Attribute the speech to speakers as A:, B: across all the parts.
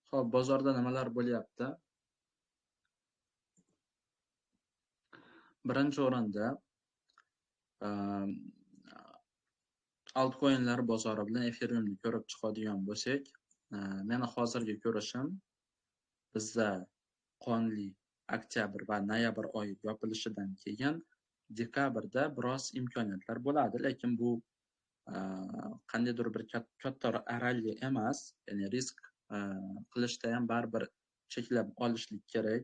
A: Xo'p, bozorda nimalar bo'lyapti? Birinchi o'rinda ehm, altcoin'lar bozori bilan Ethereumni ko'rib chiqadigan bo'lsak, meni hozirgi ko'rishim bizda qonli oktyabr va noyabr oyi yopilishidan keyin dekabrda biroz imkoniyatlar bo'ladi, lekin bu qandaydir bir katta ralli emas, ya'ni risk qilishda ham baribir cheklab olishlik kerak.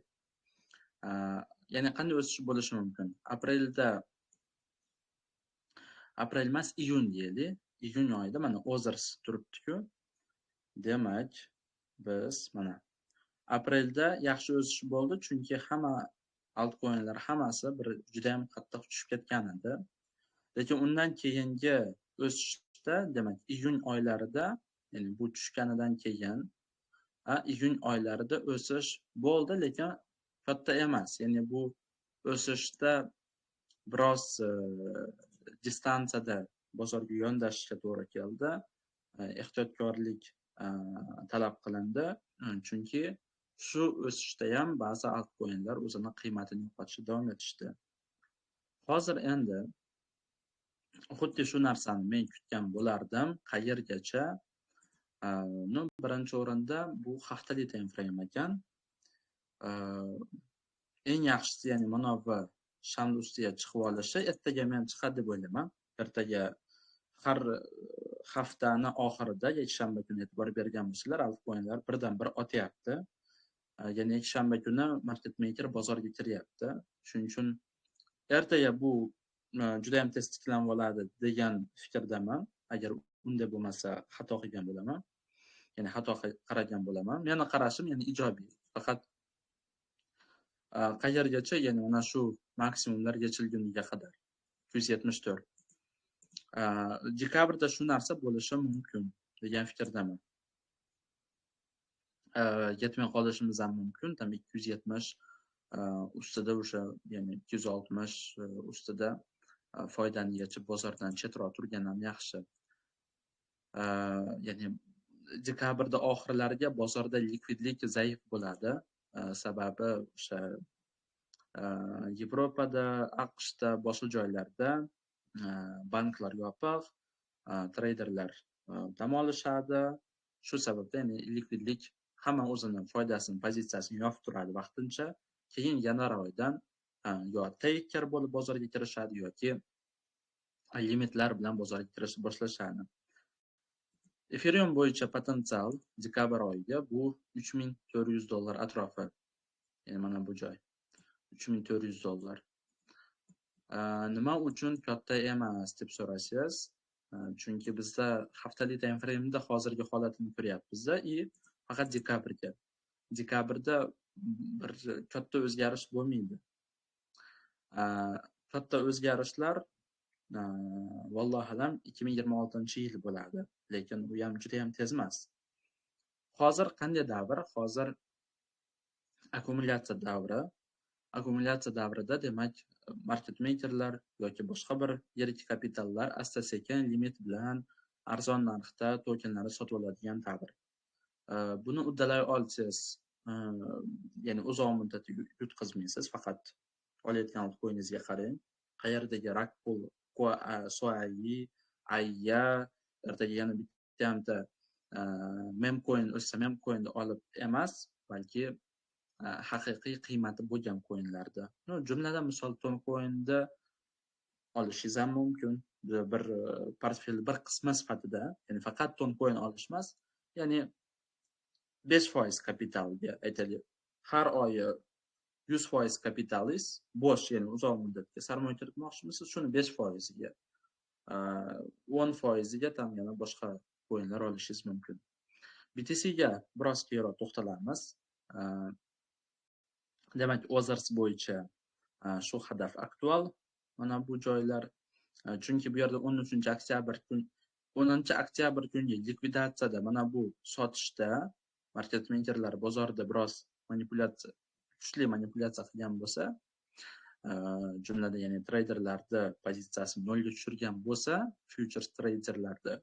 A: Ya'ni qanday o'sish bo'lishi mumkin? Aprel emas, iyun deylik. Iyun oyida mana Ozers turibdi-ku. Demak, biz mana aprelda yaxshi o'sish bo'ldi, chunki hamma altcoin'lar hammasi bir juda ham qattiq tushib ketgan edi. Lekin undan keyingi o'sishda, demak, iyun oylarida, ya'ni bu tushganidan keyin iyun oylarida o'sish bo'ldi, lekin katta emas. Ya'ni bu o'sishda biroz distansiyada bozorga yondashishga to'g'ri keldi. Ehtiyotkorlik talab qilindi, chunki shu o'sishda ham ba'zi altcoin'lar o'zini qiymatini yo'qotishda davom etishdi. Hozir endi xuddi shu narsani men kutgan bo'lardim. Qayergacha? Birinchi o'rinda bu haftalik time frame ekan. Eng yaxshisi, ya'ni mana bu shanba ustiga chiqib olishi, ertaga men chiqadi deb o'ylayman. Ertaga har haftani oxirida yakshanba kuni e'tibor bergan bo'lsalar, altcoin'lar birdan bir otyapti. Ya'ni yakshanba kuni market maker bozorga kiryapti. Shuning uchun ertaga bu juda ham tez tiklanib oladi degan fikrdaman. Agar unday bo'lmasa, xato qilgan bo'laman. Ya'ni xato qaragan bo'laman. Meni qarashim ya'ni ijobiy. Faqat qayergacha, ya'ni mana shu maksimumlar yechilguniga qadar 274. Dekabrda shu narsa bo'lishi mumkin degan fikrdaman. Yetmay qolishimiz ham mumkin. Tam 270 ustida o'sha, ya'ni 260 ustida foydani yechib bozordan chetroq turgan ham yaxshi. Ya'ni dekabrda oxirlariga bozorda likvidlik zaif bo'ladi. Sababi o'sha Yevropada, AQShda, boshqa joylarda banklar yopiq, treyderlar dam olishadi. Shu sababdan ya'ni likvidlik hamma o'zini foydasini, pozitsiyasini yopib turadi vaqtincha. Keyin yanvar oyidan yo taker bo'lib bozorga kirishadi yoki limitlar bilan bozorga kirishni boshlashadi. Ethereum bo'yicha potensial dekabr oyiga bu $3400 atrofi. Ya'ni mana bu joy. $3400. Nima uchun katta emas deb so'rasangiz, chunki bizda haftalik time frame'da hozirgi holatini ko'ryapmiz-da, faqat dekabrga. Dekabrda bir katta o'zgarish bo'lmaydi. Katta o'zgarishlar vallohu alam 2026-yil bo'ladi, lekin u ham juda ham tez emas. Hozir qanday davr? Hozir akkumulyatsiya davri. Akkumulyatsiya davrida, demak, market makerlar yoki boshqa bir yirik kapitallar asta-sekin limit bilan arzon narxda tokenlarni sotib oladigan davr. Buni uddalay olsangiz, ya'ni uzoq muddat yutqazmaysiz, faqat olayotgan altcoin'ingizga qarang. Qayerdagi Rakpul, Soai, Ayya, ertaga yana bitta memcoin o'ssa memcoinni olib emas, balki haqiqiy qiymati bo'lgan coinlarda. Jumladan misol Toncoin'da olishingiz ham mumkin. Bir portfel bir qismi sifatida, ya'ni faqat Toncoin olish emas, ya'ni 5% kapitalga aytaylik. Har oyi 100% kapitalingiz bo'sh, ya'ni uzoq muddatga sarmoya kiritmoqchimisiz, shuni 5%ga, 10%ga tam yana boshqa coinlar olishingiz mumkin. BTC ga biroz keyinroq to'xtalamiz. Demak, Ozers bo'yicha shu hadaf aktual. Mana bu joylar, chunki bu yerda 10-oktyabr kungi likvidatsiyada mana bu sotishda market makerlar bozorda biroz kuchli manipulyatsiya qilgan bo'lsa, jumlada ya'ni treyderlarda pozitsiyasini nolga tushirgan bo'lsa, futures treyderlarda,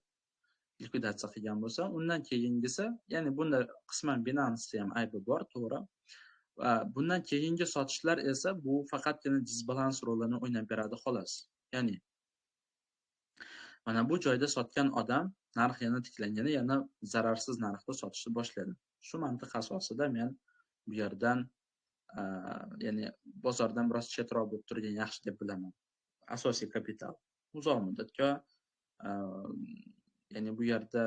A: likvidatsiya qilgan bo'lsa, undan keyingisi, ya'ni bunda qisman Binance ham aybi bor, to'g'ri. Va bundan keyingi sotishlar esa bu faqatgina disbalans rolini o'ynab beradi xolos. Ya'ni mana bu joyda sotgan odam narx yana tiklangani, yana zararsiz narxda sotishni boshlaydi. Shu mantiq asosida men bu yerdan ya'ni bozordan biroz chetroq bo'lib turgan yaxshi deb bilaman. Asosiy kapital uzoq muddatga, ya'ni bu yerda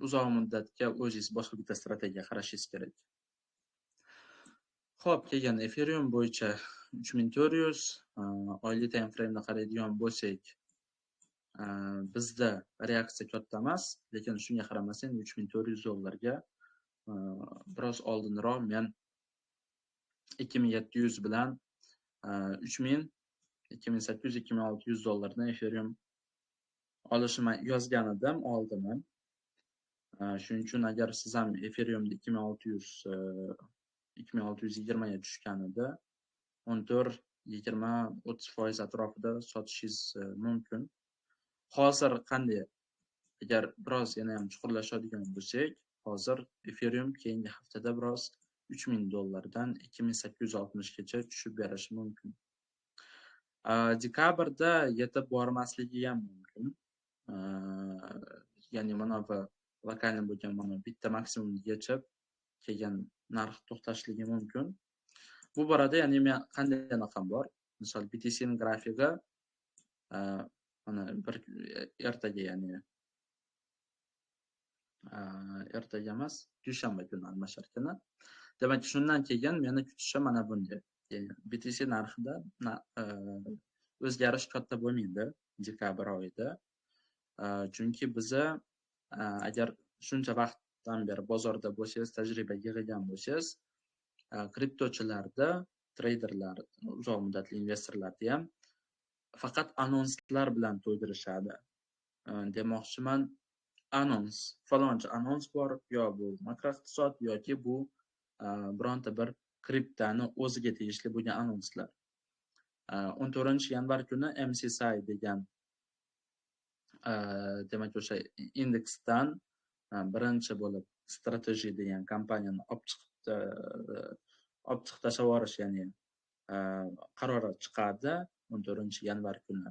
A: uzoq muddatga o'zingiz boshqa bitta strategiya qarashingiz kerak. Xo'p, keyin Ethereum bo'yicha 3400 oylik time frame'da qaraydigan bo'lsak, bizda reaksiya katta emas, lekin shunga qaramasdan $3400 biroz oldinroq men 2700 bilan 3000, 2800, $2600 Ethereum olishimni yozgan edim, oldim. Shuning uchun agar siz ham Ethereumda 2620 ga tushgan edi, 14, 20, 30% atrofida sotishingiz mumkin. Hozir qanday? Agar biroz yana ham chuqurlashadigan bo'lsak, hozir Ethereum keyingi haftada biroz $3000 2860 gacha tushib berishi mumkin. Dekabrda yetib bormasligi ham mumkin. Ya'ni mana bu lokalni bo'lgan mana bitta maksimumga yechib, keyin narx to'xtashligi mumkin. Bu borada ya'ni men qanday raqam bor? Misol BTC ning grafigi mana bir ertaga, ya'ni ertaga emas, dushanba kuni almashar ekan. Demak, shundan keyin meni kutishim mana bunday. Ya'ni BTC narxida o'zgarish katta bo'lmaydi dekabr oyida. Chunki biza agar shuncha vaqtdan beri bozorda bo'lsangiz, tajriba yig'gan bo'lsangiz, kriptochilarda, treyderlar, uzoq muddatli investorlarda ham faqat anonslar bilan to'ydirishadi. Demoqchiman, anons, falonchi anons bor, yo bu makroiqtisod yoki bu bironta bir kriptani o'ziga tegishli bo'lgan anonslar. 14-yanvar kuni MSCI degan demak o'sha indeksdan birinchi bo'lib strategy degan kompaniyani olib chiqib tashlab, ya'ni qarori chiqadi 14-yanvar kuni.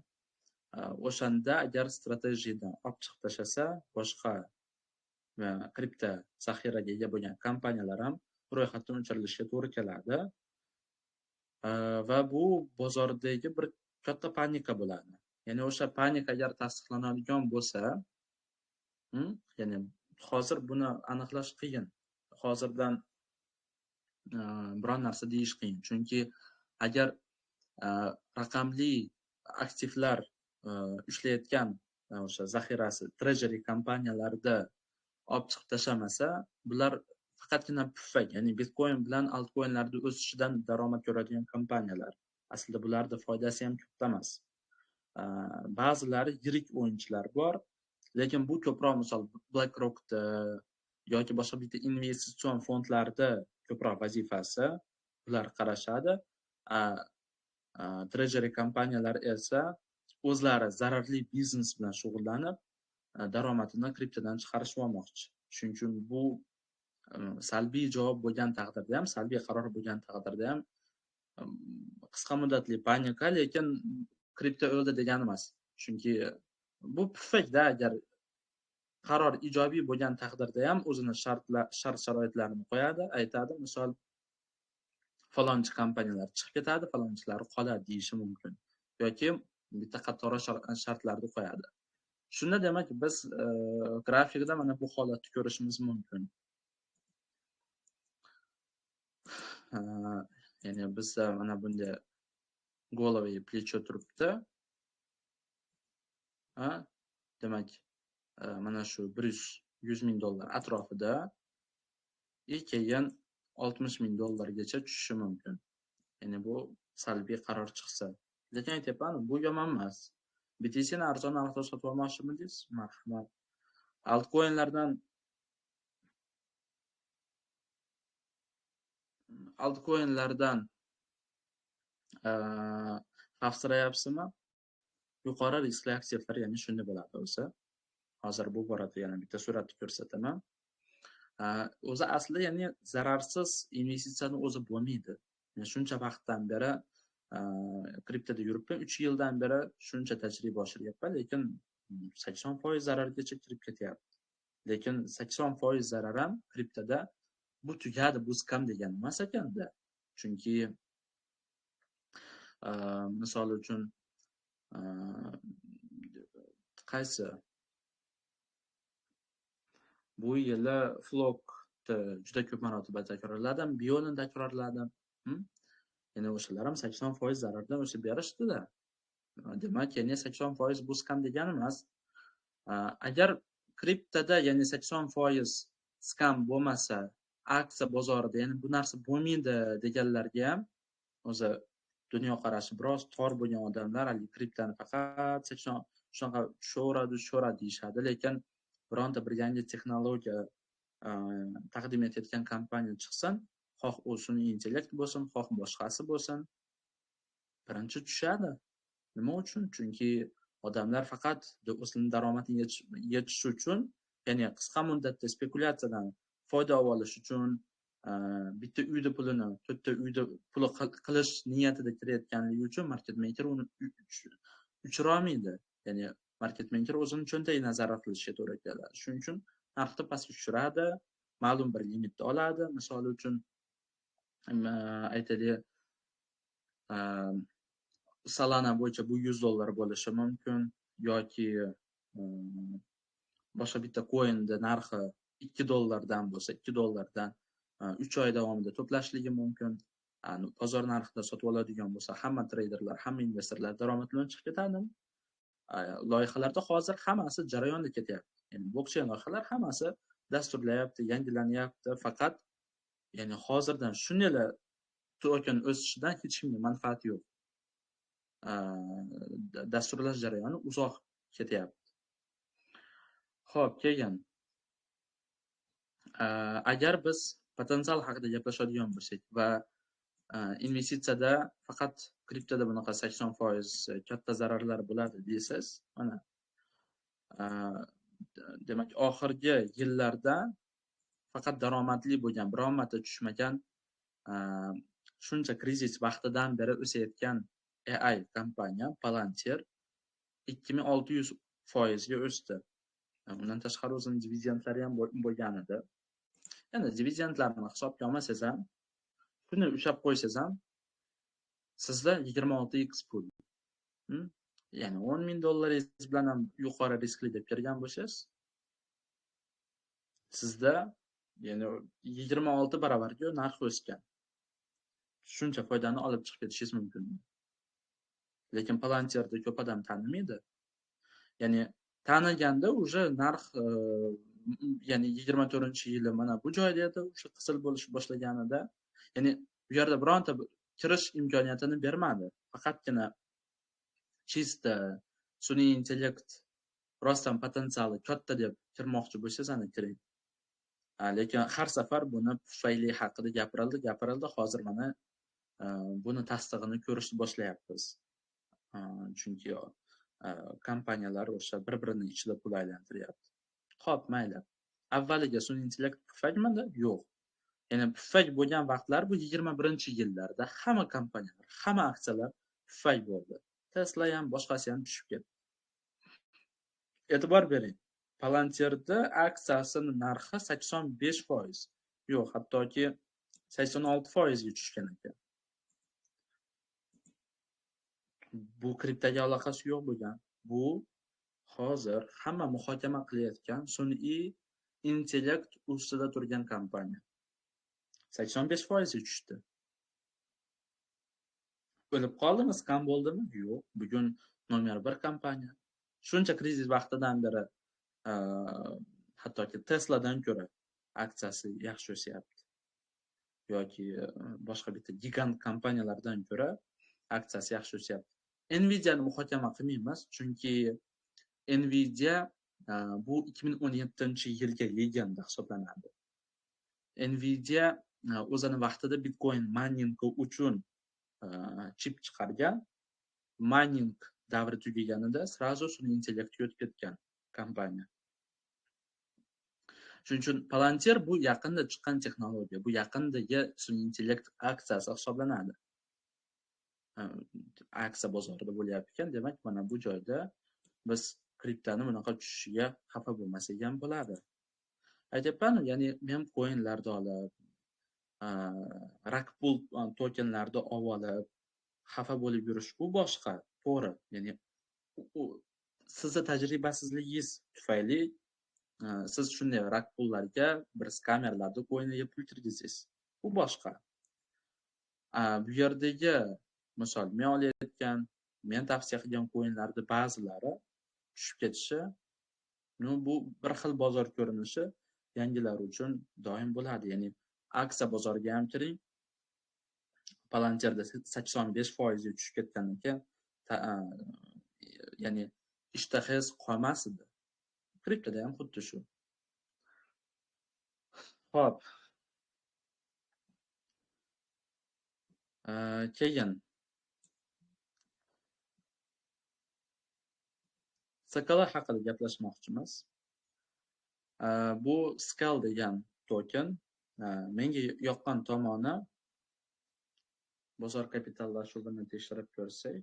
A: O'shanda agar strategiyadan olib chiqib tashlasa, boshqa kripto zaxiraga ega bo'lgan kompaniyalar ham ro'yxatdan o'chirilishiga to'g'ri keladi. Va bu bozordagi bir katta panika bo'ladi. Ya'ni o'sha panika agar tasdiqlanadigan bo'lsa, ya'ni hozir buni aniqlash qiyin. Hozirdan biron narsa deyish qiyin. Chunki agar raqamli aktivlar ishlayotgan o'sha zaxirasi treasury kompaniyalarida olib chiqib tashlamasa, bular faqatgina pufak, ya'ni Bitcoin bilan altcoinlarda o'sishidan daromad ko'radigan kompaniyalar. Aslida bularda foydasi ham katta emas. Ba'zilari yirik o'yinchilar bor, lekin bu ko'proq misol BlackRockda yoki boshqa bitta investitsion fondlarda ko'proq vazifasi, ular qarashadi. Treasury kompaniyalar esa o'zlari zararli biznes bilan shug'ullanib, daromadini kriptodan chiqarishib olmoqchi. Shuning uchun bu salbiy javob bo'lgan taqdirda ham, salbiy qaror bo'lgan taqdirda ham qisqa muddatli panika, lekin kripto o'ldi degani emas. Chunki bu pufakda, agar qaror ijobiy bo'lgan taqdirda ham o'zini shart-sharoitlarini qo'yadi, aytadi, misol falonchi kompaniyalar chiqib ketadi, falonchilar qoladi deyishi mumkin. Yoki bitta qatori shartlarni qo'yadi. Shunda demak biz grafikda mana bu holatni ko'rishimiz mumkin. Ya'ni bizda mana bunday головой плечо turibdi. Demak, mana shu $100,000 atrofida keyin $60,000 gacha tushishi mumkin. Ya'ni bu salbiy qaror chiqsa. Lekin aytyapman, bu yomon emas. BTC ni arzon narxda sotib olmoqchimisiz? Marhamat. Altcoinlardan xavfsirayapsizmi? Yuqori riskli aktivlar, ya'ni shunday bo'ladi o'sa. Hozir bu borada yana bitta suratni ko'rsataman. O'zi aslida ya'ni zararsiz investitsiyani o'zi bo'lmaydi. Shuncha vaqtdan beri kriptoda yuribman, 3 yildan beri shuncha tajriba oshiryapman, lekin 80% zarargacha kirib ketyapti. Lekin 80% zarar ham kriptoda bu tugadi, bu skam degani emas ekanda. Chunki misol uchun qaysi bu yili Flock'ni juda ko'p marotaba takrorladim, Bioni takrorladim. Ya'ni o'shalar ham 80% zarardan o'sib berishdida. Demak, ya'ni 80% bu skam degani emas. Agar kriptoda ya'ni 80% skam bo'lmasa, aksiya bozorida ya'ni bu narsa bo'lmaydi deganlarga ham o'zi dunyoqarashi biroz tor bo'lgan odamlar kriptoni faqat 80 shunaqa tushaveradi deyishadi, lekin bironta bir yangi texnologiya taqdim etayotgan kompaniya chiqsin, xoh u sun'iy intellekt bo'lsin, xoh boshqasi bo'lsin, birinchi tushadi. Nima uchun? Chunki odamlar faqat o'zini daromadini yetish uchun, ya'ni qisqa muddatda spekulyatsiyadan foyda olish uchun bitta uyda pulini, to'rtta uyda pul qilish niyatida kirayotganligi uchun market maker uni uchirolmaydi. Ya'ni market maker o'zini cho'ntagiga nazorat qilishga to'g'ri keladi. Shuning uchun narxni pastga tushiradi, ma'lum bir limitni oladi. Misol uchun aytaylik, Solana bo'yicha bu $100 bo'lishi mumkin yoki boshqa bitta coin'da narxi $2 bo'lsa, $2 3 oy davomida to'plashligi mumkin. Bozor narxida sotib oladigan bo'lsa, hamma treyderlar, hamma investorlar daromadlanib chiqib ketadi. Loyihalarda hozir hammasi jarayonda ketyapti. Ya'ni blockchain loyihalar hammasi dasturlayapti, yangilanyapti. Faqat ya'ni hozirdan shunday token o'sishidan hech kimga manfaati yo'q. Dasturlash jarayoni uzoq ketyapti. Xo'p, keyin agar biz potensial haqida gaplashadigan bo'lsak va investitsiyada faqat kriptoda bunaqa 80% katta zararlar bo'ladi desangiz, mana demak oxirgi yillarda faqat daromadli bo'lgan, biron marta tushmagan, shuncha krizis vaqtidan beri o'sayotgan AI kompaniya Palantir 2600% ga o'sdi. Undan tashqari o'zining dividendlari ham bo'lgan edi. Endi dividendlarni hisobga olmasangiz ham, buni ushlab qo'ysangiz ham sizda 26x pul. Ya'ni $10,000 bilan ham yuqori riskli deb kirgan bo'lsangiz, sizda ya'ni 26 barobarga narx o'sgan. Shuncha foydani olib chiqib ketishingiz mumkin. Lekin Palantirda ko'p odam tanimaydi. Ya'ni taniganda o'sha narx ya'ni 24-yili mana bu joyda edi, o'sha qisıl bo'lish boshlaganida, ya'ni bu yerda bironta kirish imkoniyatini bermadi. Faqatgina chista sun'iy intellekt rostdan potensiali katta deb kirmoqchi bo'lsangiz, ana kiring. Lekin har safar buni pufayli haqida gapirildi. Hozir mana buni tasdig'ini ko'rishni boshlayapmiz. Chunki kompaniyalar o'sha bir-birini ichida pul aylantiryapti. Xo'p, mayli. Avvaliga sun'iy intellekt pufakmidi? Yo'q. Ya'ni pufak bo'lgan vaqtlar bu 21-yillarda hamma kompaniyalar, hamma aksiyalar pufak bo'ldi. Tesla ham, boshqasi ham tushib ketdi. E'tibor bering. Palantirda aksiyasining narxi 85%. Yo'q, hattoki 86% ga tushgan ekan. Bu kriptoga aloqasi yo'q bo'lgan. Bu hozir hamma muhokama qilayotgan sun'iy intellekt ustida turgan kompaniya. 85% tushdi. O'lib qoldimi, skam bo'ldimi? Yo'q. Bugun nomer 1 kompaniya. Shuncha krizis vaqtidan beri hattoki Tesla'dan ko'ra aksiyasi yaxshi o'syapti. Yoki boshqa bitta gigant kompaniyalardan ko'ra aksiyasi yaxshi o'syapti. Nvidia'ni muhokama qilmaymiz, chunki Nvidia bu 2017-yilga legenda hisoblanadi. Nvidia o'zini vaqtida Bitcoin mining uchun chip chiqargan. Mining davri tugaganida srazu sun'iy intellektga o'tib ketgan kompaniya. Shuning uchun Palantir bu yaqinda chiqqan texnologiya, bu yaqindagi sun'iy intellekt aksiyasi hisoblanadi. Aksiya bozorida bo'lyapti ekan, demak mana bu joyda biz kriptoni bunaqa tushishiga xafa bo'lmasak ham bo'ladi. Aytyapman, ya'ni mem coinlarni olib, rakpul tokenlarni olib xafa bo'lib yurish bu boshqa, to'g'ri. Ya'ni sizni tajribasizligingiz tufayli siz shunday rakpullarga bir skamerlarni coiniga pul kirgizasiz. Bu boshqa. Bu yerdagi misol men olayotgan, men tavsiya qilgan coinlarni ba'zilari tushib ketishi, bu bir xil bozor ko'rinishi yangilar uchun doim bo'ladi. Ya'ni aksiya bozoriga ham kiring, Palantirda 85% tushib ketgandan keyin ya'ni ishtahangiz qolmas edi. Kriptoda ham xuddi shu. Xo'p. Keyin Scala haqida gaplashmoqchimiz. Bu Scala degan token menga yoqqan tomoni, bozor kapitallashuvini tekshirib ko'rsak,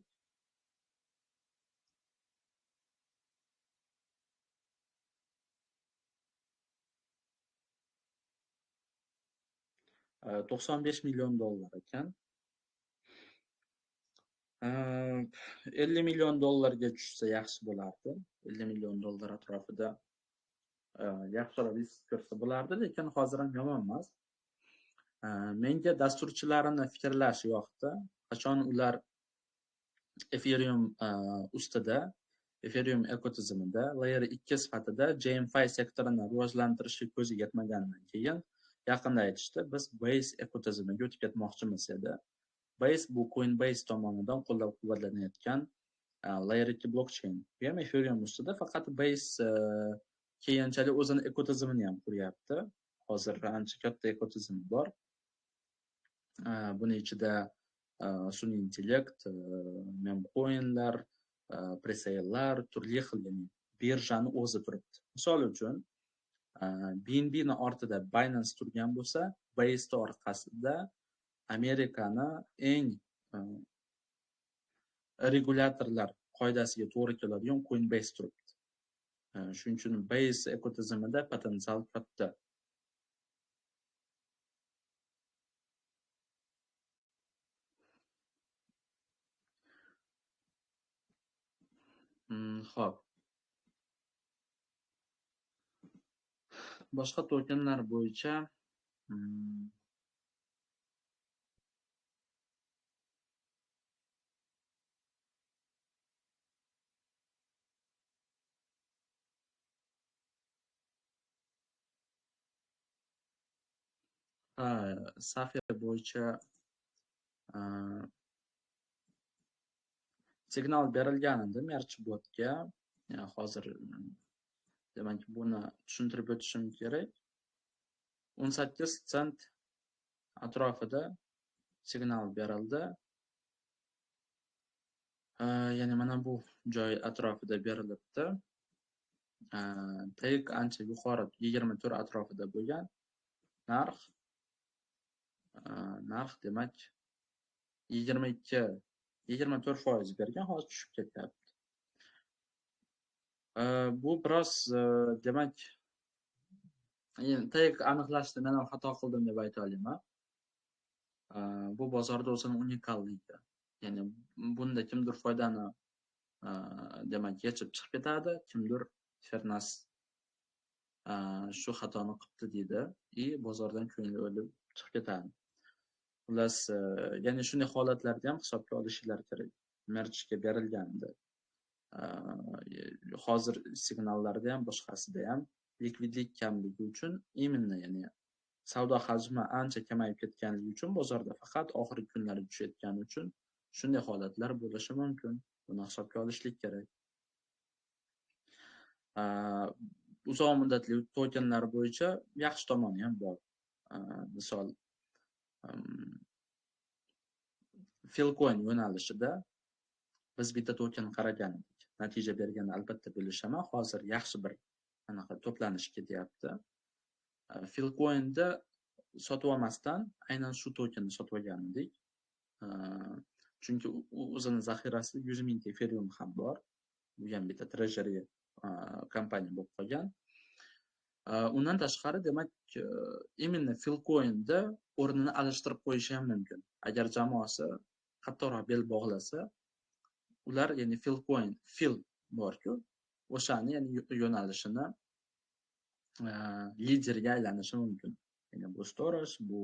A: $95 million ekan. 50 million dollarga tushsa yaxshi bo'lardi. 50 million dollar atrofida yaxshiroq risk ko'rsa bo'lardi, lekin hozir ham yomon emas. Menga dasturchilarini fikrlashi yoqdi. Qachon ular Ethereum ustida, Ethereum ekotizimida layer 2 sifatida GameFi sektorini rivojlantirishga ko'zi yetmagandan keyin yaqinda aytishdi, biz Base ekotizimiga o'tib ketmoqchimiz edi. Base bu Coinbase tomonidan qo'llab-quvvatlanayotgan layer 2 blockchain. Bu ham Ethereum ustida, faqat Base keyinchalik o'zini ekotizimini ham quryapti. Hozir ancha katta ekotizim bor. Buning ichida sun'iy intellekt, memcoinlar, presalelar, turli xil, ya'ni birjani o'zi turibdi. Misol uchun, BNB ni ortida Binance turgan bo'lsa, Base orqasida Amerikani eng regulyatorlar qoidasiga to'g'ri keladigan Coinbase turibdi. Shuning uchun Base ekotizimida potensial katta. Xo'p. Boshqa tokenlar bo'yicha Safir bo'yicha signal berilgan edi Merchbotga. Hozir demak buni tushuntirib o'tishim kerak. 18 sent atrofida signal berildi. Ya'ni mana bu joy atrofida berilibdi. Take ancha yuqori 24 atrofida bo'lgan. Narx demak 24% bergan, hozir tushib ketyapti. Bu biroz demak take aniqlashda men ham xato qildim deb ayta olaman. Bu bozorda o'zini unikalligi. Ya'ni bunda kimdir foydani demak yechib chiqib ketadi, kimdir fernas shu xatoni qilibdi deydi, bozordan ko'ngli o'lib chiqib ketadi. Xullas, ya'ni shunday holatlarda ham hisobga olishinglar kerak. Merchga berilganda, hozir signallarda ham boshqasida ham likvidlik kamligi uchun, imенно ya'ni savdo hajmi ancha kamayib ketganligi uchun bozorda faqat oxirgi kunlarda tushayotgani uchun shunday holatlar bo'lishi mumkin. Buni hisobga olishlik kerak. Uzoq muddatli tokenlar bo'yicha yaxshi tomoni ham bor. Misol Filecoin yo'nalishida biz bitta token qaragan edik. Natija bergani albatta bilishaman. Hozir yaxshi bir anaqa to'planish ketyapti. Filecoin'da sotib olmasdan aynan shu tokenni sotib olgan edik. Chunki u o'zini zaxirasida 100,000 ta Ethereum ham bor. Bu ham bitta treasury kompaniya bo'lib qolgan. Undan tashqari demak, именно Filecoin'da o'rnini alishtirib qo'yishi ham mumkin. Agar jamoasi qattiqroq bel bog'lasa, ular ya'ni Filecoin, Fil bor-ku, o'shani ya'ni yo'nalishini lideriga aylanishi mumkin. Ya'ni bu storage, bu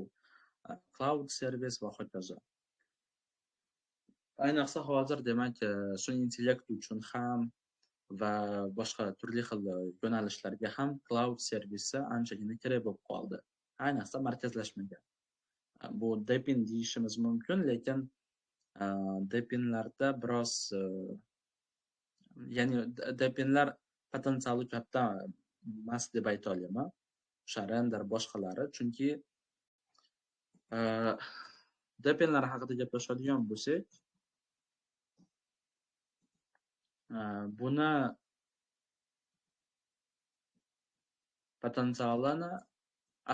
A: cloud service va hokazo. Ayniqsa hozir demak, sun'iy intellekt uchun ham va boshqa turli xil yo'nalishlarga ham cloud servisi anchagina kerak bo'lib qoldi. Ayniqsa markazlashmagan. Bu depin deyishimiz mumkin, lekin depinlarda biroz ya'ni depinlar potensiali katta emas deb ayta olaman. O'sha render boshqalari, chunki depinlar haqida gaplashadigan bo'lsak, buni potensialini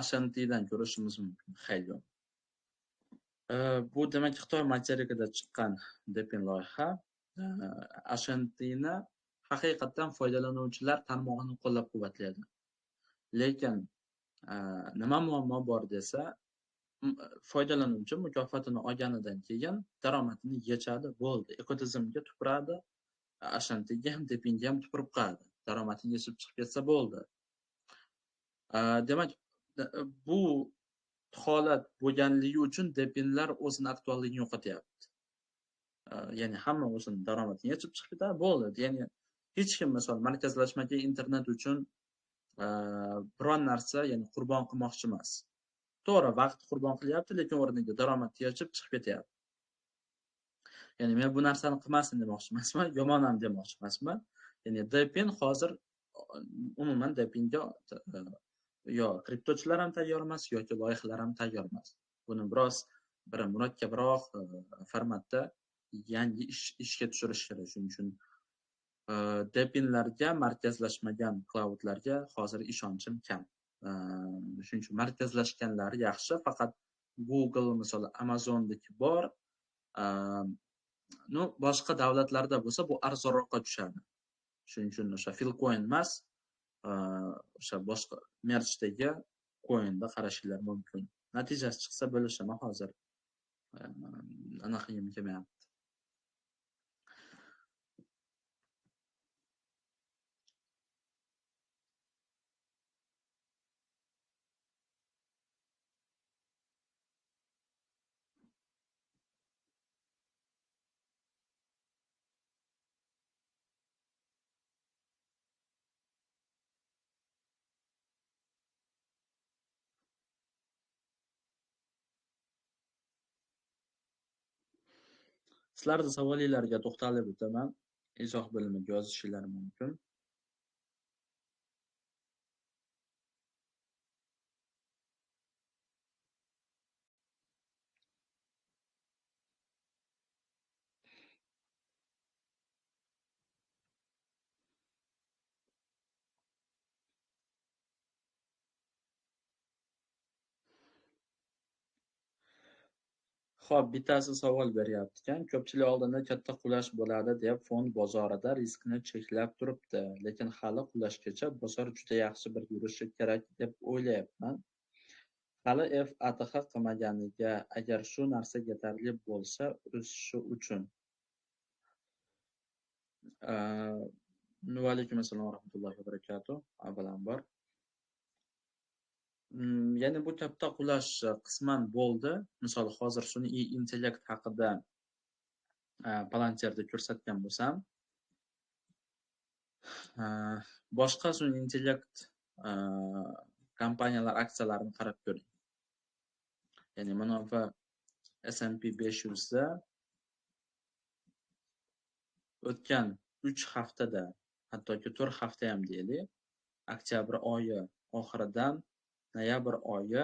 A: Ashantidan ko'rishimiz mumkin. Xaylion. Bu demak Xitoy materikida chiqqan depin loyiha. Ashantini haqiqatan foydalanuvchilar tarmog'ini qo'llab-quvvatlaydi. Lekin nima muammo bor desa, foydalanuvchi mukofotini olganidan keyin daromadini yechadi, bo'ldi. Ekotizimga tupuradi, Ashantiga ham, depinga ham tupurib qoladi. Daromadini yechib chiqib ketsa bo'ldi. Demak, bu holat bo'lganligi uchun depinlar o'zini aktualligini yo'qotyapti. Ya'ni hamma o'zini daromadini yechib chiqib ketadi, bo'ldi. Ya'ni hech kim misol markazlashmagan internet uchun biron narsa, ya'ni qurbon qilmoqchi emas. To'g'ri, vaqt qurbon qilyapti, lekin o'rniga daromadni yechib chiqib ketyapti. Ya'ni men bu narsani qilmasin demoqchi emasman, yomon ham demoqchi emasman. Ya'ni depin hozir umuman depinga yo kriptochilar ham tayyor emas yoki loyihalar ham tayyor emas. Buni biroz bir murakkabroq formatda yangi ishga tushirish kerak. Shuning uchun depinlarga, markazlashmagan cloudlarga hozir ishonchim kam. Shuning uchun markazlashganlari yaxshi, faqat Google, misol Amazondagi bor. Boshqa davlatlarda bo'lsa bu arzonroqqa tushadi. Shuning uchun o'sha Filecoin emas, o'sha boshqa merchdagi coinda qarashinglar mumkin. Natijasi chiqsa bo'lishaman hozir. Anaqayim kelmayapti. Sizlarning savollaringizga to'xtalib o'taman. Izoh bo'limiga yozishingiz mumkin. Xo'p, bittasi savol beryapti ekan. Ko'pchilik oldinda katta qulash bo'ladi deb fond bozorida riskni cheklab turibdi, lekin hali qulashgacha bozor juda yaxshi bir yurishi kerak deb o'ylayapman. Hali FATH qilmaganiga, agar shu narsa yetarli bo'lsa, o'sishi uchun. Va alaykum assalom va rahmatullohi va barakatuh. Avvalambor. Ya'ni bu katta qulash qisman bo'ldi. Misol hozir sun'iy intellekt haqida Palantirda ko'rsatgan bo'lsam, boshqa sun'iy intellekt kompaniyalar aksiyalarini qarab ko'ring. Ya'ni mana bu S&P 500 da o'tgan 3 haftada, hattoki 4 hafta ham deylik, oktyabr oyi oxiridan noyabr oyi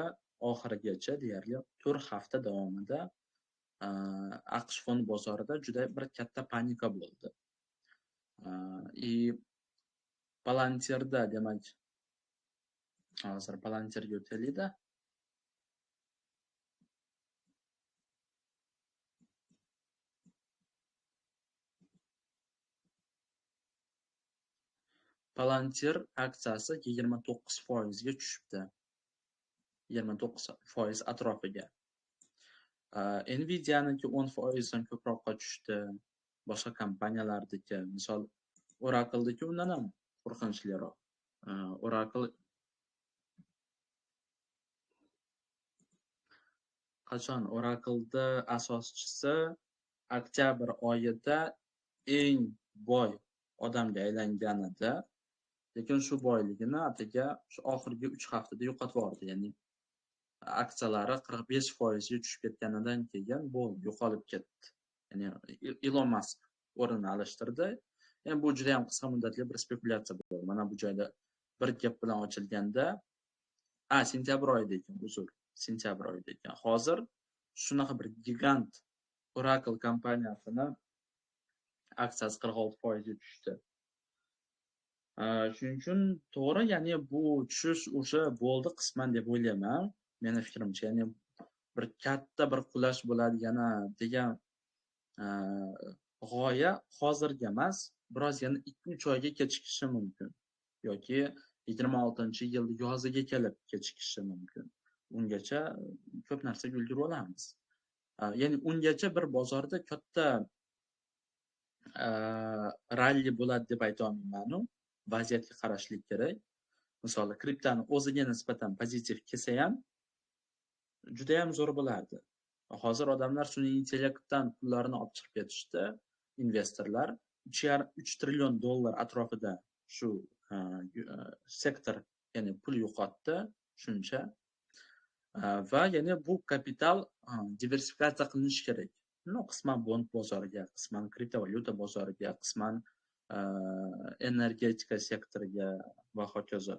A: oxirigacha deyarli 4 hafta davomida AQSh fond bozorida juda bir katta panika bo'ldi. Palantirda demak Hozir Palantirga o'taylik-da. Palantir aksiyasi 29% ga tushibdi. 29% atrofiga. Nvidia'niki 10% dan ko'proqqa tushdi. Boshqa kompaniyalardagi, misol Oracle'dagi undan ham qo'rqinchliroq. Oracle qachon Oracle'da asoschisi oktyabr oyida eng boy odamga aylanganida, lekin shu boyligini ataga shu oxirgi 3 haftada yo'qotib yubordi. Ya'ni aksiyalari 45% ga tushib ketganidan keyin bo'ldi, yo'qolib ketdi. Ya'ni Elon Musk o'rnini alishtirdi. Yani bu juda ham qisqa muddatli bir spekulyatsiya bo'ldi. Mana bu joyda bir gap bilan ochilganda, sentyabr oyida ekan, uzr, sentyabr oyida ekan. Hozir shunaqa bir gigant Oracle kompaniyasini aksiyasi 46% ga tushdi. Shuning uchun to'g'ri, ya'ni bu tushish o'sha bo'ldi qisman deb o'ylayman. Meni fikrimcha, ya'ni bir katta bir qulash bo'ladigani degan g'oya hozirga emas, biroz yana 2-3 oyga kechikishi mumkin. Yoki 26-yil yoziga kelib kechikishi mumkin. Ungacha ko'p narsaga ulgurib olamiz. Ya'ni ungacha bir bozorda katta ralli bo'ladi deb ayta olmayman. Vaziyatga qarashlik kerak. Masalan, kriptoni o'ziga nisbatan pozitiv kelsa ham juda ham zo'r bo'lardi. Hozir odamlar sun'iy intellektdan pullarini olib chiqib ketishdi. Investorlar 3 trillion dollar atrofida shu sektor, ya'ni pul yo'qotdi, shuncha. Va ya'ni bu kapital diversifikatsiya qilinishi kerak. Qisman bond bozoriga, qisman kriptovalyuta bozoriga, qisman energetika sektoriga va hokazo.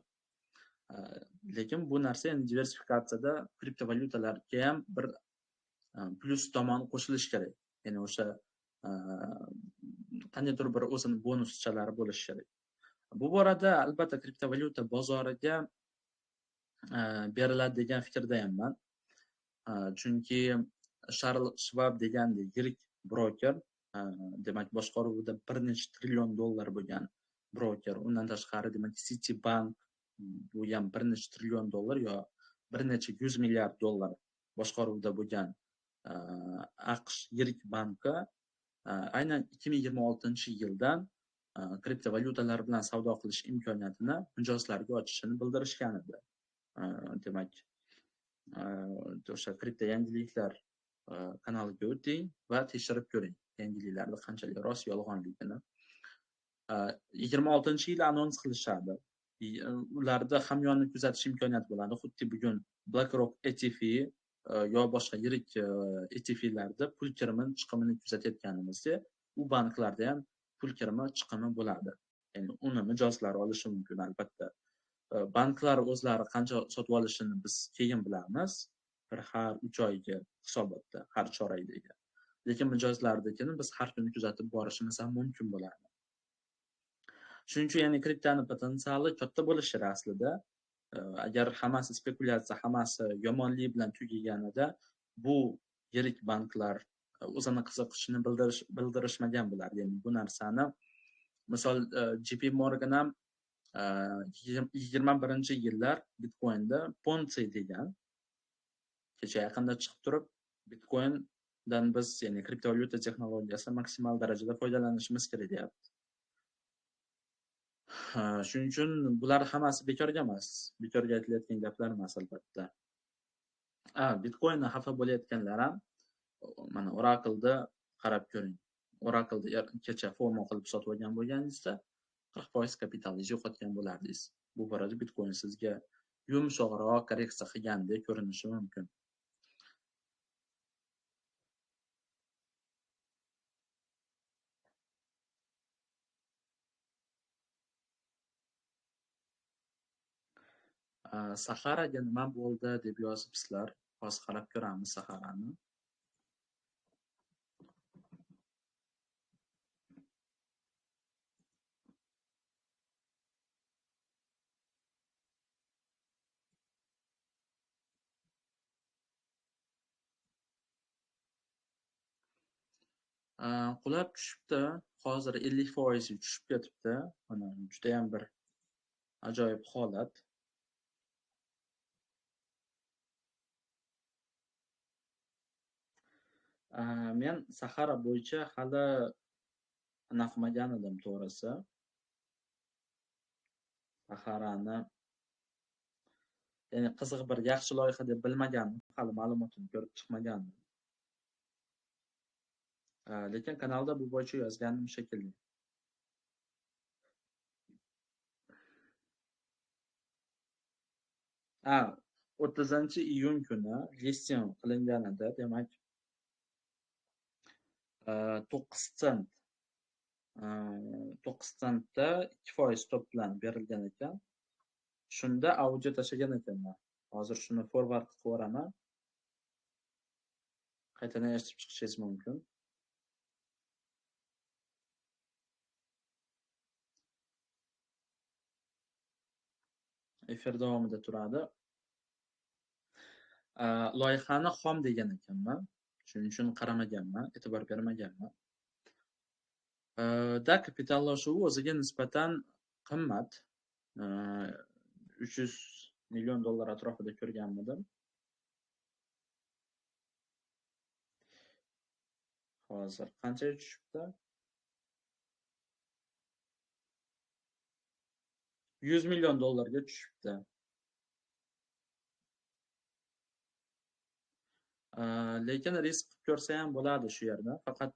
A: Lekin bu narsa endi diversifikatsiyada kriptovalyutalarga ham bir plus tomon qo'shilish kerak. Ya'ni o'sha qandaydir bir o'zini bonuschalari bo'lishi kerak. Bu borada albatta kriptovalyuta bozoriga beriladi degan fikrda hamman. Chunki Charles Schwab degandek yirik broker, demak boshqaruvida bir necha trillion dollar bo'lgan broker, undan tashqari demak Citibank, bu ham bir necha trillion dollar yo bir necha 100 milliard dollar boshqaruvida bo'lgan AQSh yirik banki aynan 2026-yildan kriptovalyutalar bilan savdo qilish imkoniyatini mijozlarga ochishini bildirishgan edi. Demak, o'sha kripto yangiliklar kanaliga o'ting va tekshirib ko'ring yangiliklarni qanchalik rost yolg'onligini. 26-yil anons qilishadi. Ularda hamyonni kuzatish imkoniyati bo'ladi. Xuddi bugun BlackRock ETF yo boshqa yirik ETF'larda pul kirimi, chiqimini kuzatayotganimizda, u banklarda ham pul kirimi, chiqimi bo'ladi. Ya'ni uni mijozlar olishi mumkin albatta. Banklar o'zlari qancha sotib olishini biz keyin bilamiz. Bir har 3 oyga hisobotda, har chorakdagi. Lekin mijozlardagini biz har kuni kuzatib borishimiz ham mumkin bo'ladi. Shuning uchun ya'ni kriptoni potensiali katta bo'lishi kerak aslida. Agar hammasi spekulyatsiya, hammasi yomonlik bilan tugaganida, bu yirik banklar o'zini qiziqishini bildirishmagan bo'lardi. Ya'ni bu narsani misol JP Morgan ham 21-yillar Bitcoinda Ponzi degan kecha yaqinda chiqib turib, Bitcoindan biz, ya'ni kriptovalyuta texnologiyasi maksimal darajada foydalanishimiz kerak deyapti. Shuning uchun bular hammasi bekorga emas. Bekorga aytilayotgan gaplar emas albatta. Bitcoinni xafa bo'layotganlar ham mana Oracle'da qarab ko'ring. Oracle'da kecha FOMO qilib sotib olgan bo'lganingizda 40% kapitalingizni yo'qotgan bo'lardingiz. Bu borada Bitcoin sizga yumshoqroq korreksiya qilgandek ko'rinishi mumkin. Saharaga nima bo'ldi deb yozibsizlar. Hozir qarab ko'ramiz Saharani. Qulab tushibdi. Hozir 50% tushib ketibdi. Mana judayam bir ajoyib holat. Men Sahara bo'yicha hali naqmagan edim to'g'risi. Saharani ya'ni qiziq bir yaxshi loyiha deb bilmagandim. Hali ma'lumotini ko'rib chiqmagandim. Lekin kanalda bu bo'yicha yozganim shekilli. 30-iyun kuni listing qilingan edi. Demak, 9 sent 9 sentda 2% top bilan berilgan ekan. Shunda audio tashlagan ekanman. Hozir shuni forward qilib yuboraman. Qaytadan eshitib chiqishingiz mumkin. Efir davomida turadi. Loyihani xom degan ekanman. Shuning uchun qaramaganman, e'tibor bermaganman. Da kapitallashuvi o'ziga nisbatan qimmat. 300 million dollar atrofida ko'rganmidim. Hozir qanchaga tushibdi? 100 million dollarga tushibdi. Lekin risk qilib ko'rsa ham bo'ladi shu yerda. Faqat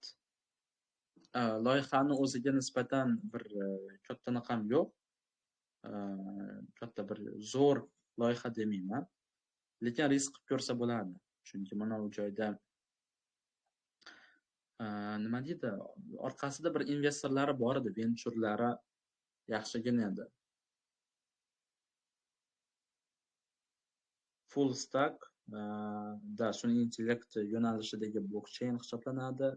A: loyihani o'ziga nisbatan bir katta naqam yo'q. Katta bir zo'r loyiha demayman. Lekin risk qilib ko'rsa bo'ladi. Chunki mana bu joyda nima deydi, orqasida bir investorlari bor edi, venturlari yaxshigina edi. Full stack da sun'iy intellekt yo'nalishidagi blockchain hisoblanadi.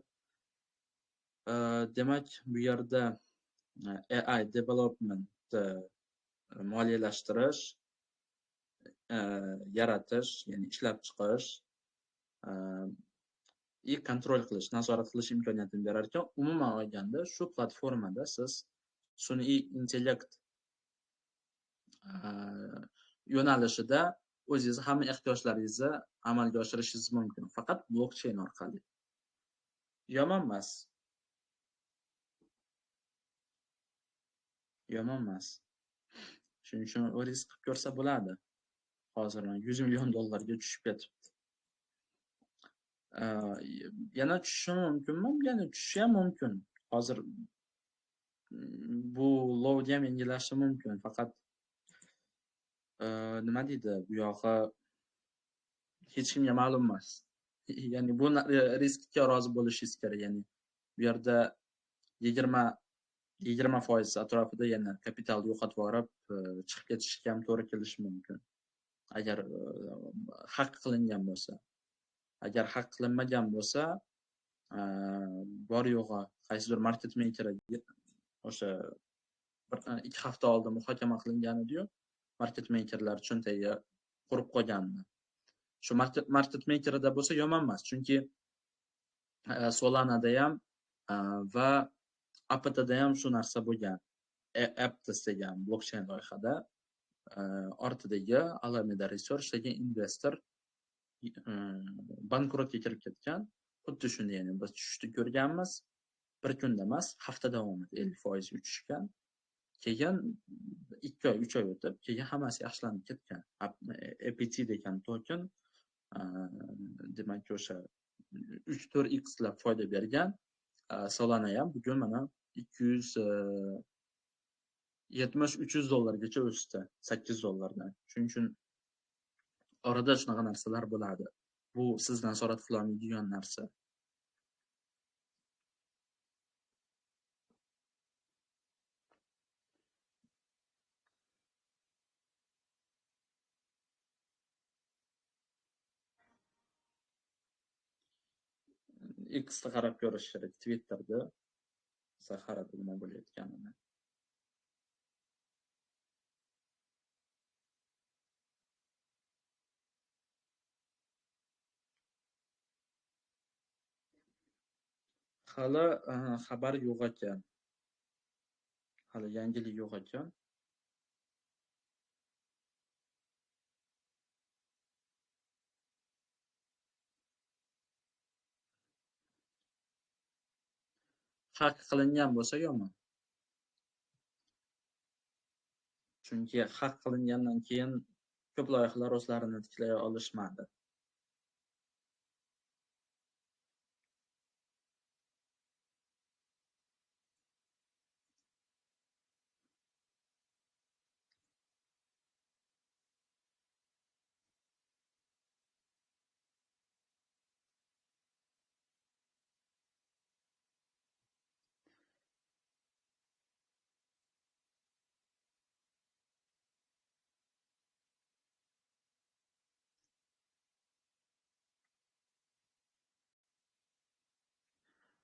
A: Demak, bu yerda AI development moliyalashtirish, yaratish, ya'ni ishlab chiqish kontrol qilish, nazorat qilish imkoniyatini berar ekan. Umuman olganda shu platformada siz sun'iy intellekt yo'nalishida o'zingiz hamma ehtiyojlaringizni amalga oshirishingiz mumkin. Faqat blockchain orqali. Yomon emas. Shuning uchun risk qilib ko'rsa bo'ladi. Hozir 100 million dollarga tushib ketibdi. Yana tushishi mumkinmi? Yana tushishi ham mumkin. Hozir bu lovga ham yengillashi mumkin. Faqat nima deydi, bu yog'i hech kimga ma'lum emas. Ya'ni bu riskka rozi bo'lishingiz kerak. Ya'ni bu yerda 20% atrofida yana kapital yo'qotib yuborib, chiqib ketishga ham to'g'ri kelishi mumkin. Agar haq qilingan bo'lsa. Agar haq qilinmagan bo'lsa, bor yo'g'i qaysidir market makeriga o'sha 2 hafta oldin muhokama qilingan edi-yu, market makerlar cho'ntagiga qurib qo'ygandi. Shu market makerida bo'lsa yomon emas, chunki Solana'da ham va Apt'da ham shu narsa bo'lgan. Aptos degan blockchain loyihada ortidagi Alameda Research degan investor bankrotga kirib ketgan. Xuddi shunday, ya'ni biz tushishni ko'rganmiz. Bir kunda emas, hafta davomida 50% tushgan. Keyin 2 oy, 3 oy o'tib, keyin hammasi yaxshilanib ketgan. APT degan token demak o'sha 3-4x lab foyda bergan. Solana ham bugun mana 270-300 dollargacha o'sdi, 8 dollardan. Shuning uchun orada shunaqa narsalar bo'ladi. Bu siz nazorat qila olmaydigan narsa. X'da qarab ko'rish kerak, Twitterda Saharada nima bo'layotganini. Hali xabar yo'q ekan. Hali yangilik yo'q ekan. Haq qilingan bo'lsa yomon. Chunki haq qilingandan keyin ko'p loyihalar o'zlarini tiklay olishmadi.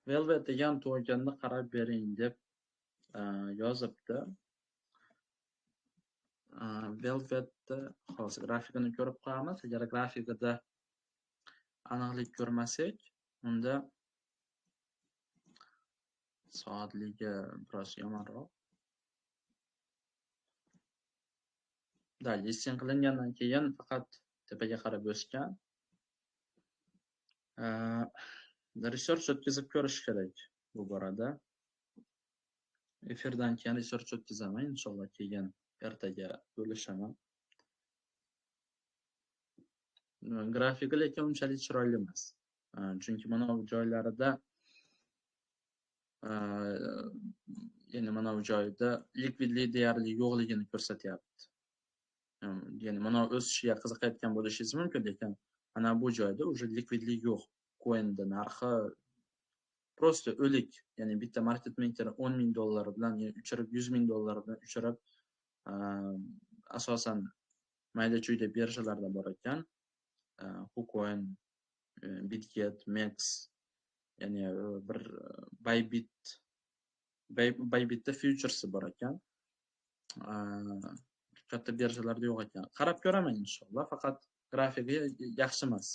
A: Velvet degan tokenni qarab bering deb yozibdi. Velvetni hozir grafikini ko'rib qo'yamiz. Agar grafikada aniqlik ko'rmasak, unda soatligi biroz yomonroq. Listing qilingandan keyin faqat tepaga qarab o'sgan. Research o'tkazib ko'rish kerak bu borada. Efirdan keyin research o'tkazaman, inshaalloh keyin ertaga bo'lishaman. Grafiki lekin unchalik chiroyli emas. Chunki mana bu joylarida ya'ni mana bu joyda likvidlik deyarli yo'qligini ko'rsatyapti. Ya'ni mana o'sishiga qiziqayotgan bo'lishingiz mumkin, lekin mana bu joyda уже likvidlik yo'q. Coin'da narxi prosta o'lik. Ya'ni bitta market maker $10,000 bilan uchirib, $100,000 bilan uchirib, asosan mayda-chuyda birjalarda bor ekan. KuCoin, Bitget, Mex, ya'ni bir Bybitda futuresi bor ekan. Katta birjalarda yo'q ekan. Qarab ko'raman inshaalloh, faqat grafiki yaxshi emas.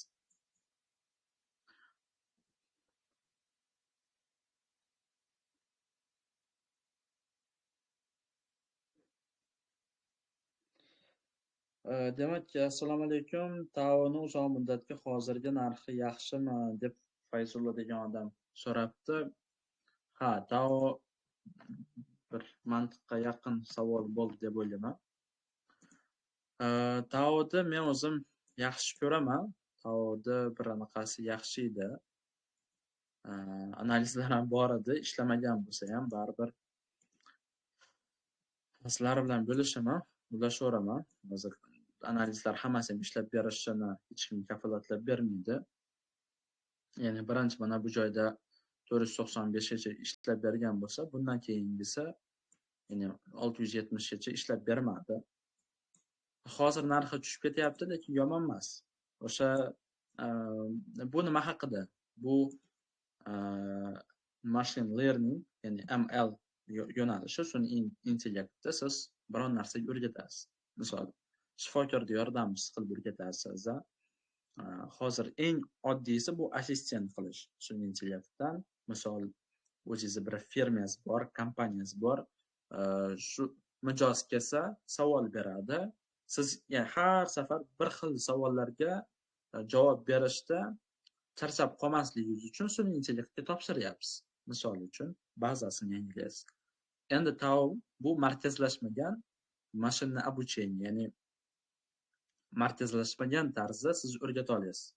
A: Demak, assalomu alaykum. Tao'ni uzoq muddatga hozirgi narxi yaxshimi deb Fayzulla degan odam so'rabdi. Ha, Tao bir mantiqqa yaqin savol bo'ldi deb o'ylayman. Tao'ni men o'zim yaxshi ko'raman. Tao'da bir anaqasi yaxshi edi. Analizlar ham bor edi, ishlamagan bo'lsa ham baribir sizlar bilan bo'lishaman, ulashaveraman. Hozir analizlar hammasi ham ishlab berishini hech kim kafolatlab bermaydi. Ya'ni birinchi mana bu joyda 495 gacha ishlab bergan bo'lsa, bundan keyingisi ya'ni 670 gacha ishlab bermadi. Hozir narxi tushib ketyapti, lekin yomon emas. O'sha bu nima haqida? Bu machine learning, ya'ni ML yo'nalishi, sun'iy intellektda siz biron narsaga o'rgatasiz. Misol, shifokorga yordamchi qilib o'rgatasiz. Hozir eng oddiysi bu assistent qilish sun'iy intellektdan. Misol, o'zingiz bir firmangiz bor, kompaniyasi bor, shu mijoz kelsa savol beradi. Siz yani har safar bir xil savollarga javob berishda charchab qolmasligingiz uchun sun'iy intellektga topshiryapsiz. Misol uchun bazasini yangilaysiz. Endi Tao bu markazlashmagan mashina обучение, ya'ni markazlashmagan tarzda siz o'rgata olasiz.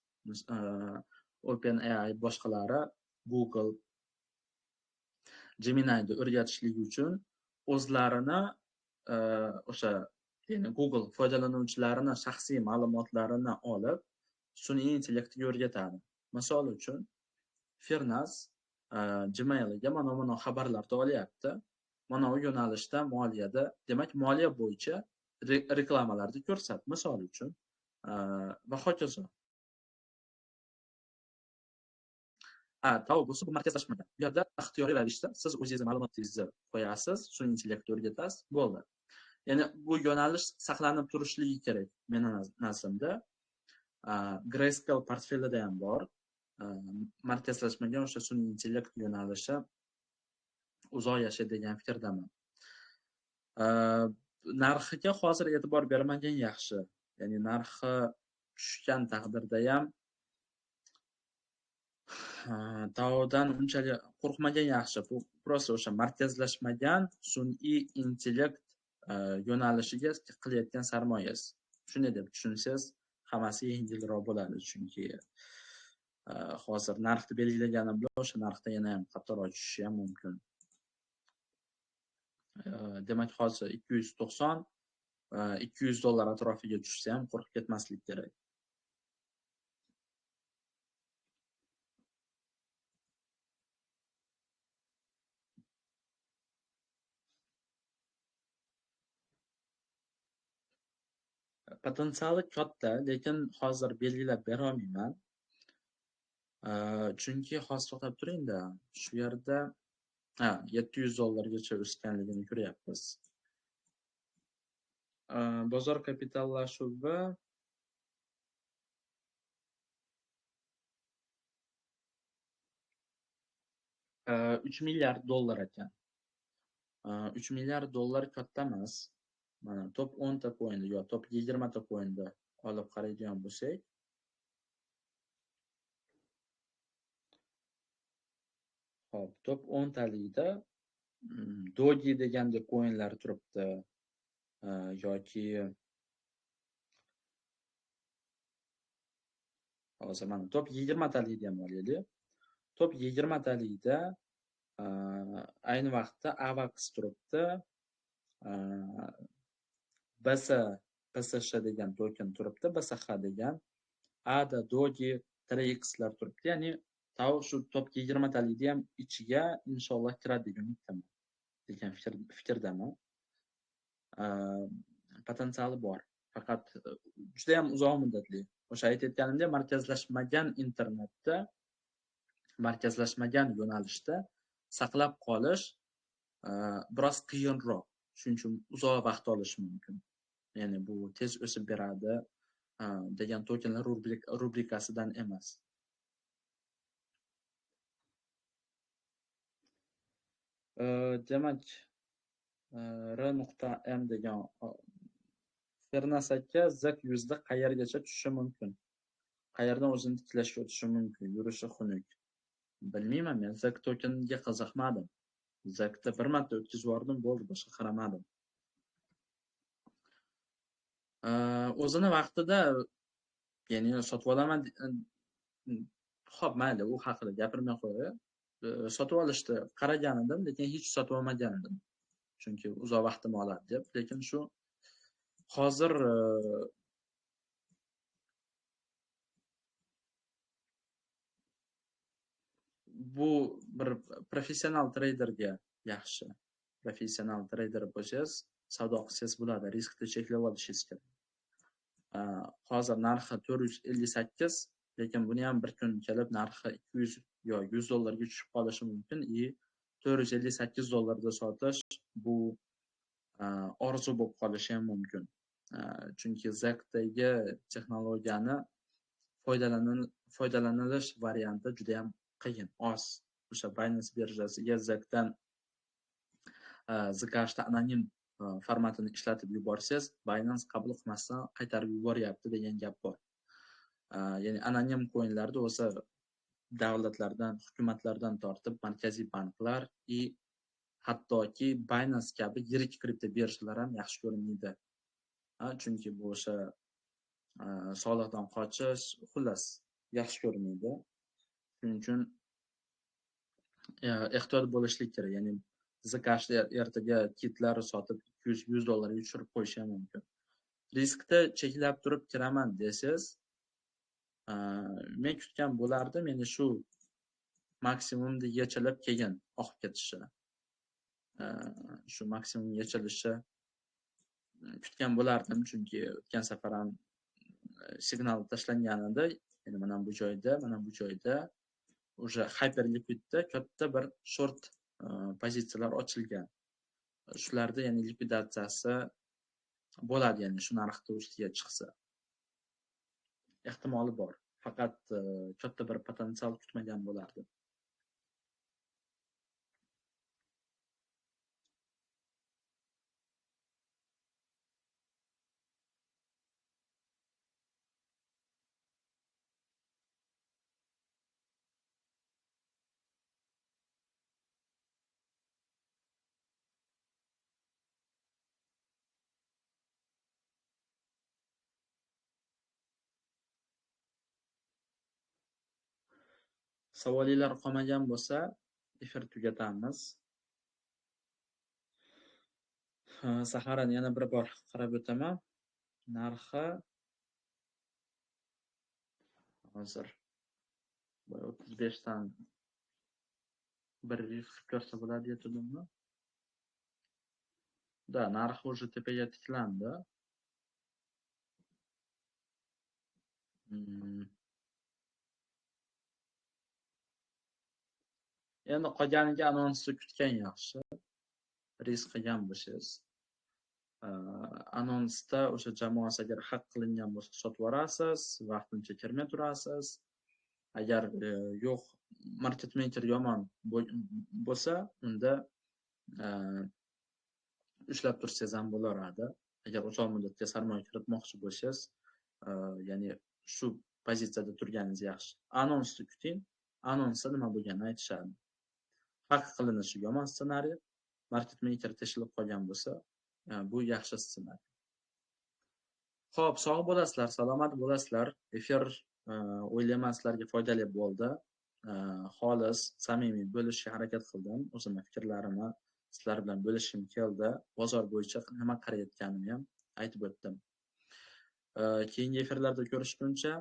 A: OpenAI boshqalari Google, Gemini'ni o'rgatishligi uchun o'zlarini o'sha ya'ni Google foydalanuvchilarining shaxsiy ma'lumotlarini olib sun'iy intellektga o'rgatadi. Misol uchun Firnaz Gmailga mana xabarlarni olyapti. Mana u yo'nalishda moliyada, demak moliya bo'yicha reklamalarni ko'rsat, misol uchun va hokazo. Tao bo'lsa bu markazlashmagan. Bu yerda ixtiyoriy ravishda siz o'zingiz ma'lumotingizni qo'yasiz, sun'iy intellektga o'rgatasiz, bo'ldi. Ya'ni bu yo'nalish saqlanib turishligi kerak. Mening nazrimda Grayscale portfelida ham bor. markazlashmagan o'sha sun'iy intellekt yo'nalishi uzoq yashaydi degan fikrdaman. Narxiga hozir e'tibor bermagan yaxshi. Ya'ni narxi tushgan taqdirda ham TAOdan unchalik qo'rqmagan yaxshi. Bu просто o'sha markazlashmagan sun'iy intellekt yo'nalishiga qilayotgan sarmoyasi. Shunday deb tushunsangiz, hammasi yengilroq bo'ladi. Chunki hozir narxni belgilaganim bilan o'sha narxda yana ham qattiqroq tushishi ham mumkin. Demak, hozir 290 $200 atrofiga tushsa ham qo'rqib ketmaslik kerak. Potensiali katta, lekin hozir belgilab bera olmayman. Chunki hozir to'xtab turing-da, shu yerda $700 gacha o'sganligini ko'ryapmiz. Bozor kapitallashuvi $3 milliard ekan. $3 milliard katta emas. Mana top 10 ta coinni yo top 20 ta coinni olib qaraydigan bo'lsak, hop, top 10 talikda Doge degandek coinlar turibdi. Yoki hozir mana top 20 talikda ham olaylik. Top 20 talikda ayni vaqtda AVAX turibdi. BSH degan token turibdi, BSH degan, ADA, Doge, 3X lar turibdi. Ya'ni TAO shu top 20 talikda ham ichiga inshaalloh kiradi degan fikrdaman. Potensiali bor. Faqat juda ham uzoq muddatli. O'sha aytayotganimdek, markazlashmagan internetda, markazlashmagan yo'nalishda saqlab qolish biroz qiyinroq. Shuning uchun uzoq vaqt olishi mumkin. Ya'ni bu tez o'sib beradi degan tokenlar rubrikasidan emas. Demak, R.M degan Fernas aka ZEC yuzda qayergacha tushishi mumkin? Qayerdan o'zini tiklashga o'tishi mumkin? Yurishi xunuk. Bilmayman, men ZEC tokeniga qiziqmadim. ZECda bir marta o'tkazib yubordim, bo'ldi, boshqa qaramadim. O'zini vaqtida, ya'ni sotib olaman, xo'p, mayli, u haqida gapirmay qo'yay. Sotib olishni qaragan edim, lekin hech sotib olmagan edim. Chunki uzoq vaqtim oladi deb, lekin shu hozir bu bir professional treyderga yaxshi. Professional treyder bo'lsangiz, savdo qilsangiz bo'ladi, riskni cheklab olishingiz kerak. Hozir narxi 458, lekin buni ham bir kun kelib narxi 200 yo $100 ga tushib qolishi mumkin. $458 da sotish bu orzu bo'lib qolishi ham mumkin. Chunki ZECdagi texnologiyani foydalanilish varianti juda ham qiyin, oz. O'sha Binance birjasiga ZECdan Zcash anonim formatini ishlatib yuborsangiz, Binance qabul qilmasdan qaytarib yuboryapti degan gap bor. Ya'ni anonim coinlarda o'sha davlatlardan, hukumatlardan tortib markaziy banklar hattoki Binance kabi yirik kripto birjalar ham yaxshi ko'rinmaydi. Chunki bu o'sha soliqdan qochish, xullas, yaxshi ko'rinmaydi. Shuning uchun ehtiyot bo'lishlik kerak. Ya'ni Zcash ertaga kitlar sotib $100 ga tushirib qo'yishi ham mumkin. Riskni cheklab turib kiraman desangiz, men kutgan bo'lardim, ya'ni shu maksimumda yechilib keyin oqib ketishi. Shu maksimum yechilishi kutgan bo'lardim, chunki o'tgan safar ham signal tashlangan edi. Ya'ni mana bu joyda o'sha hyperliquidda katta bir short pozitsiyalar ochilgan. Shularda ya'ni likvidatsiyasi bo'ladi, ya'ni shu narxda ustiga chiqsa. Ehtimoli bor. faqat katta bir potensial kutmagan bo'lardi. Savolinglar qolmagan bo'lsa, efir tugatamiz. Saharani yana bir bor qarab o'taman. Narxi hozir 35 dan bir risk ko'rsa bo'ladi yetadimi? Da, narxi уже tepaga tiklandi. Endi qolganiga anonsni kutgan yaxshi. Risk qilgan bo'lsangiz. Anonsda o'sha jamoasi agar haq qilingan bo'lsa sotib yuborasiz, vaqtincha kirmay turasiz. Agar yo'q, market maker yomon bo'lsa, unda ushlab tursangiz ham bo'laveradi. Agar uzoq muddatga sarmoya kiritmoqchi bo'lsangiz, ya'ni shu pozitsiyada turganingiz yaxshi. Anonsni kuting. Anonsda nima bo'lganini aytishadi. Haq qilinishi yomon ssenariy, market maker teshilib qolgan bo'lsa, bu yaxshi ssenariy. Xo'p, sog' bo'lasizlar, salomat bo'lasizlar. Efir o'ylayman sizlarga foydali bo'ldi. Xolis, samimiy bo'lishga harakat qildim. O'zimning fikrlarimni sizlar bilan bo'lishim keldi. Bozor bo'yicha nima qarayotganimni ham aytib o'tdim. Keyingi efirlarda ko'rishguncha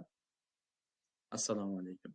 A: assalomu alaykum.